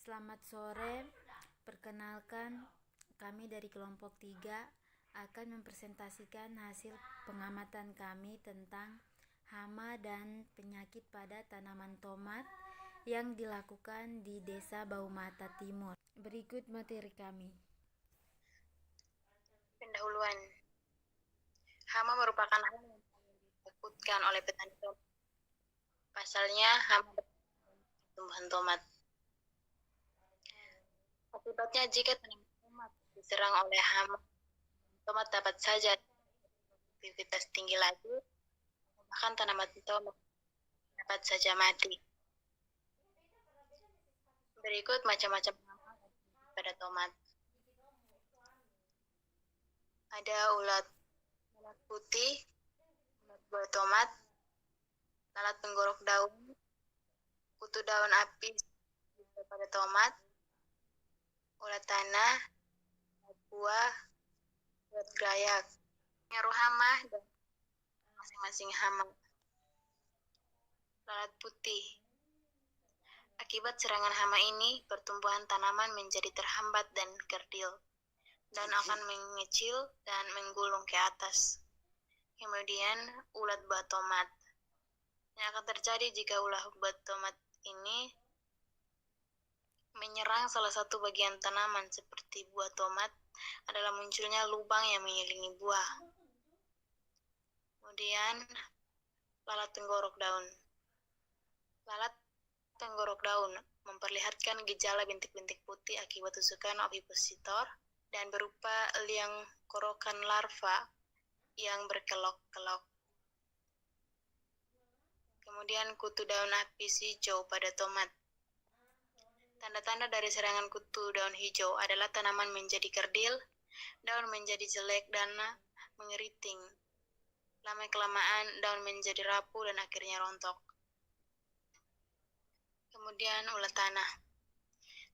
Selamat sore, perkenalkan kami dari kelompok 3 akan mempresentasikan hasil pengamatan kami tentang hama dan penyakit pada tanaman tomat yang dilakukan di Desa Baumata Timur. Berikut materi kami. Pendahuluan. Hama merupakan hal yang ditakutkan oleh petani tomat. Pasalnya, hama tumbuhan tomat. Akibatnya, jika tanaman tomat diserang oleh hama, tomat dapat saja aktivitas tinggi lagi, bahkan tanaman tomat dapat saja mati. Berikut macam-macam hama pada tomat. Ada ulat putih, ulat buah tomat, lalat penggorok daun, kutu daun api pada tomat, ulat tanah, ulat buah, ulat grayak. Pengaruh hama dan masing-masing hama. Lalat putih. Akibat serangan hama ini, pertumbuhan tanaman menjadi terhambat dan kerdil, dan akan mengecil dan menggulung ke atas. Kemudian, ulat buah tomat. Yang akan terjadi jika ulat buah tomat ini menyerang salah satu bagian tanaman seperti buah tomat adalah munculnya lubang yang mengelilingi buah. Kemudian, lalat penggorok daun. Lalat penggorok daun memperlihatkan gejala bintik-bintik putih akibat tusukan ovipositor dan berupa liang korokan larva yang berkelok-kelok. Kemudian kutu daun apis hijau pada tomat. Tanda-tanda dari serangan kutu daun hijau adalah tanaman menjadi kerdil, daun menjadi jelek dan mengeriting. Lama-kelamaan daun menjadi rapuh dan akhirnya rontok. Kemudian ulat tanah.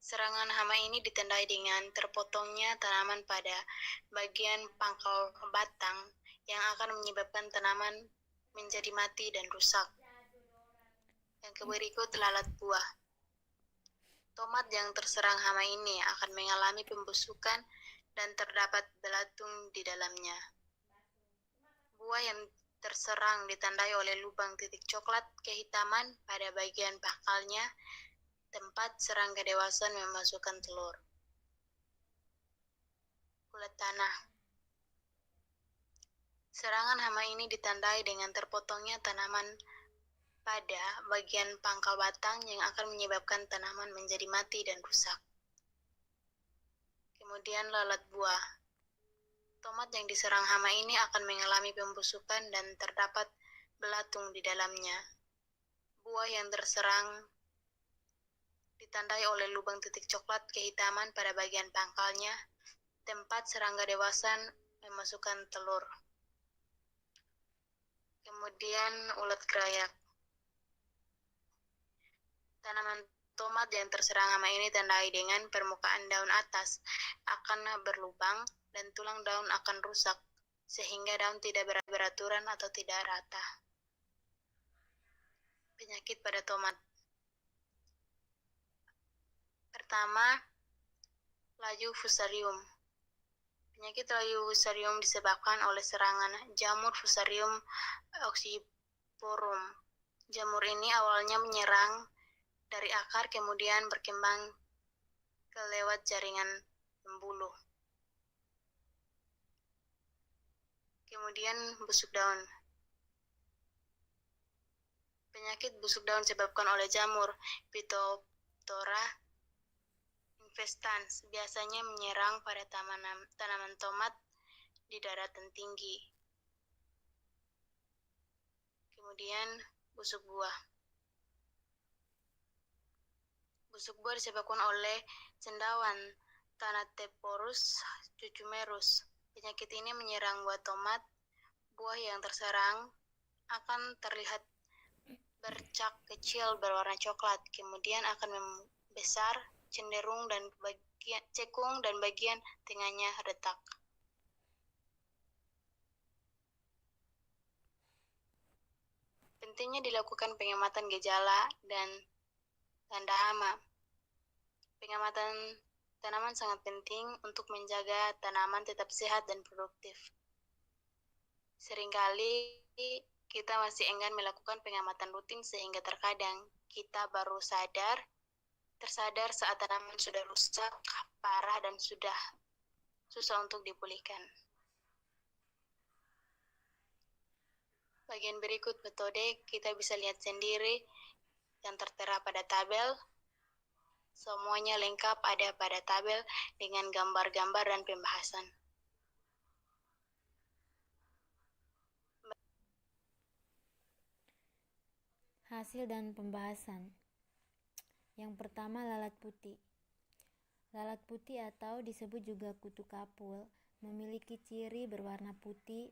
Serangan hama ini ditandai dengan terpotongnya tanaman pada bagian pangkal batang yang akan menyebabkan tanaman menjadi mati dan rusak. Yang berikut lalat buah. Tomat yang terserang hama ini akan mengalami pembusukan dan terdapat belatung di dalamnya. Buah yang terserang ditandai oleh lubang titik coklat kehitaman pada bagian pangkalnya, tempat serangga dewasa memasukkan telur. Ulat tanah. Serangan hama ini ditandai dengan terpotongnya tanaman pada bagian pangkal batang yang akan menyebabkan tanaman menjadi mati dan rusak. Kemudian lalat buah. Tomat yang diserang hama ini akan mengalami pembusukan dan terdapat belatung di dalamnya. Buah yang terserang ditandai oleh lubang titik coklat kehitaman pada bagian pangkalnya, tempat serangga dewasa memasukkan telur. Kemudian ulat grayak. Tanaman tomat yang terserang hama ini ditandai dengan permukaan daun atas akan berlubang dan tulang daun akan rusak, sehingga daun tidak beraturan atau tidak rata. Penyakit pada tomat. Pertama, layu fusarium. Penyakit layu fusarium disebabkan oleh serangan jamur Fusarium oxysporum. Jamur ini awalnya menyerang dari akar, kemudian berkembang ke lewat jaringan pembuluh. Kemudian busuk daun. Penyakit busuk daun disebabkan oleh jamur Phytophthora infestans, biasanya menyerang pada tanaman tomat di daratan tinggi. Kemudian busuk buah. Busuk buah disebabkan oleh cendawan Thanatephorus cucumerus. Penyakit ini menyerang buah tomat. Buah yang terserang akan terlihat bercak kecil berwarna coklat, kemudian akan membesar, cenderung dan cekung dan bagian tengahnya retak. Pentingnya dilakukan pengamatan gejala dan tanda hama. Pengamatan tanaman sangat penting untuk menjaga tanaman tetap sehat dan produktif. Seringkali kita masih enggan melakukan pengamatan rutin sehingga terkadang kita baru tersadar saat tanaman sudah rusak, parah, dan sudah susah untuk dipulihkan. Bagian berikut metode kita bisa lihat sendiri yang tertera pada tabel. Semuanya lengkap ada pada tabel dengan gambar-gambar dan pembahasan. Hasil dan pembahasan. Yang pertama, lalat putih. Lalat putih atau disebut juga kutu kapul memiliki ciri berwarna putih.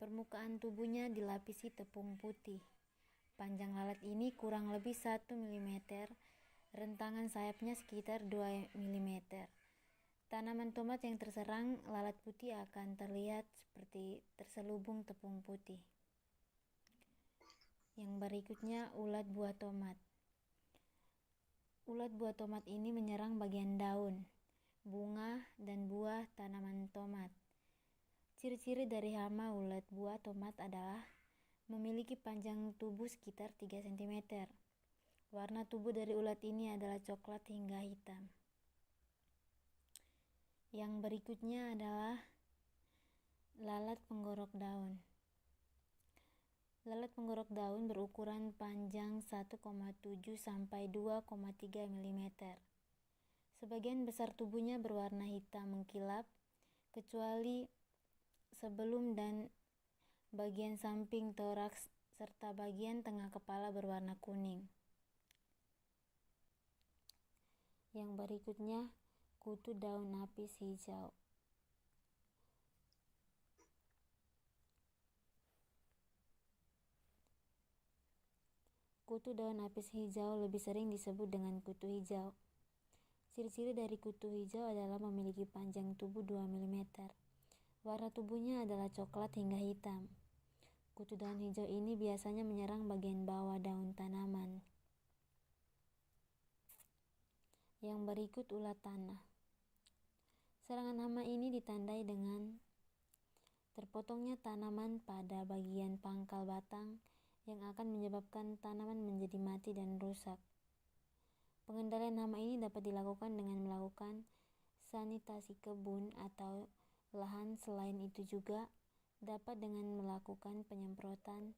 Permukaan tubuhnya dilapisi tepung putih. Panjang lalat ini kurang lebih 1 mm, rentangan sayapnya sekitar 2 mm. Tanaman tomat yang terserang lalat putih akan terlihat seperti terselubung tepung putih. Yang berikutnya, ulat buah tomat. Ulat buah tomat ini menyerang bagian daun, bunga, dan buah tanaman tomat. Ciri-ciri dari hama ulat buah tomat adalah memiliki panjang tubuh sekitar 3 cm. Warna tubuh dari ulat ini adalah coklat hingga hitam. Yang berikutnya adalah lalat penggorok daun. Lalat penggorok daun berukuran panjang 1,7 sampai 2,3 mm. Sebagian besar tubuhnya berwarna hitam mengkilap, kecuali sebelum dan bagian samping toraks serta bagian tengah kepala berwarna kuning. Yang berikutnya, kutu daun napis hijau. Kutu daun napis hijau lebih sering disebut dengan kutu hijau. Ciri-ciri dari kutu hijau adalah memiliki panjang tubuh 2 mm. Warna tubuhnya adalah coklat hingga hitam. Kutu daun hijau ini biasanya menyerang bagian bawah daun tanaman. Yang berikut, ulat tanah. Serangan hama ini ditandai dengan terpotongnya tanaman pada bagian pangkal batang yang akan menyebabkan tanaman menjadi mati dan rusak. Pengendalian hama ini dapat dilakukan dengan melakukan sanitasi kebun atau lahan. Selain itu juga dapat dengan melakukan penyemprotan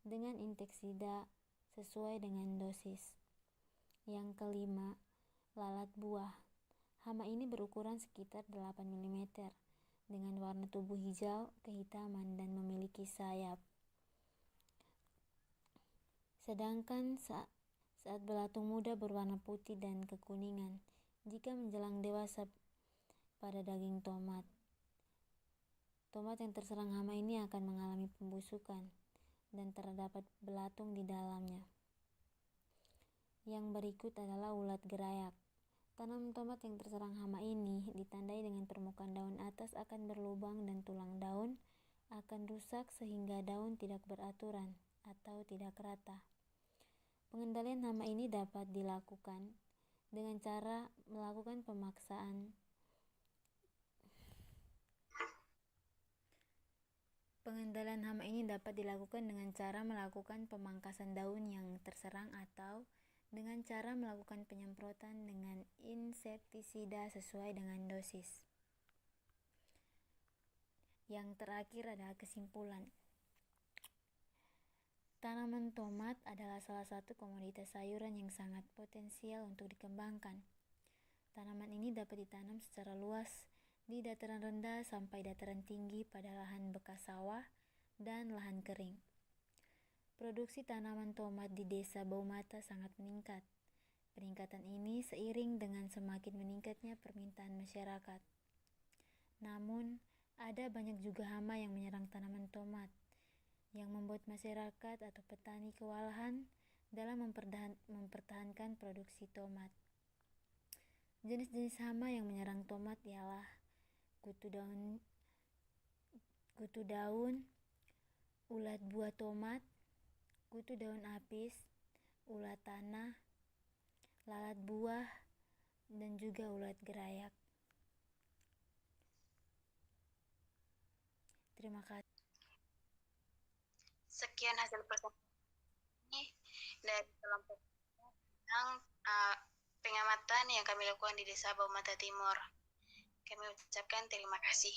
dengan insektisida sesuai dengan dosis. Yang kelima, lalat buah. Hama ini berukuran sekitar 8 mm dengan warna tubuh hijau kehitaman dan memiliki sayap. Sedangkan saat belatung muda berwarna putih dan kekuningan. Jika menjelang dewasa pada daging tomat. Tomat yang terserang hama ini akan mengalami pembusukan dan terdapat belatung di dalamnya. Yang berikut adalah ulat gerayak. Tanaman tomat yang terserang hama ini ditandai dengan permukaan daun atas akan berlubang dan tulang daun akan rusak sehingga daun tidak beraturan atau tidak rata. Pengendalian hama ini dapat dilakukan dengan cara melakukan pemaksaan. Pengendalian hama ini dapat dilakukan dengan cara melakukan pemangkasan daun yang terserang atau dengan cara melakukan penyemprotan dengan insektisida sesuai dengan dosis. Yang terakhir adalah kesimpulan. Tanaman tomat adalah salah satu komoditas sayuran yang sangat potensial untuk dikembangkan. Tanaman ini dapat ditanam secara luas di dataran rendah sampai dataran tinggi pada lahan bekas sawah dan lahan kering. Produksi tanaman tomat di Desa Baumata sangat meningkat. Peningkatan ini seiring dengan semakin meningkatnya permintaan masyarakat. Namun, ada banyak juga hama yang menyerang tanaman tomat, yang membuat masyarakat atau petani kewalahan dalam mempertahankan produksi tomat. Jenis-jenis hama yang menyerang tomat ialah kutu daun, ulat buah tomat, kutu daun apis, ulat tanah, lalat buah, dan juga ulat gerayak. Terima kasih. Sekian hasil presentasi ini dari kelompok tentang pengamatan yang kami lakukan di Desa Baumata Timur. Kami ucapkan terima kasih.